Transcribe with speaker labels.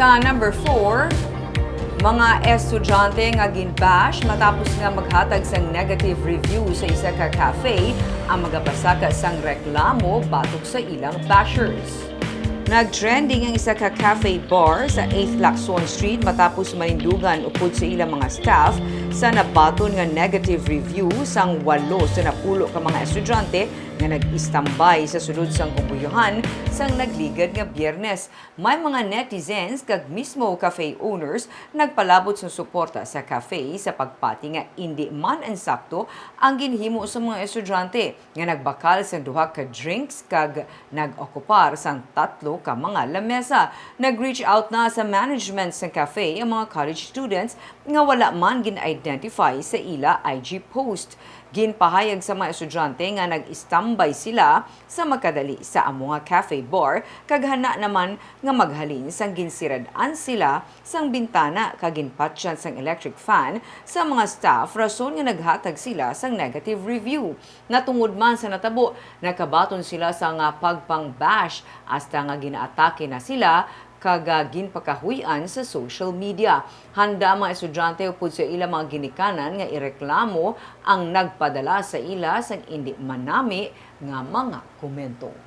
Speaker 1: Sa number 4, mga estudyante nga ginbash matapos nga maghatag sang negative review sa isa ka cafe ang magapasaka sang reklamo batok sa ilang bashers. Nag-trending ang isa ka cafe bar sa 8th Lacson Street matapos manindugan upod sa ilang mga staff sa nabaton nga negative review sang 8 sa napulo ka mga estudyante nga nag-istambay sa sulod sang kumbuyuhan sang nagligad nga Biyernes. May mga netizens kag mismo cafe owners nagpalabot sa suporta sa cafe sa pagpati nga hindi man insakto ang ginhimo sa mga estudyante nga nagbakal sa duha ka drinks kag nag-okupar sang 3 ka mga lamesa. Nag-reach out na sa management sa cafe ang mga college students nga wala man gin-identify sa ila IG post. Ginpahayag sa mga estudyante nga nag-istambay sila sa makadali sa amo nga cafe bar kag hana naman nga maghalin sang ginsirad-an sila sang bintana kag ginpatyan sang electric fan sa mga staff rason nga naghatag sila sang negative review. Natungod man sa natabo, nakabaton sila sa nga pagpang-bash hasta nga ginaatake na sila kag ginpakahuyan sa social media. Handa mga estudyante upod sa ila mga ginikanan nga ireklamo ang nagpadala sa ila sang hindi manami nga mga komento.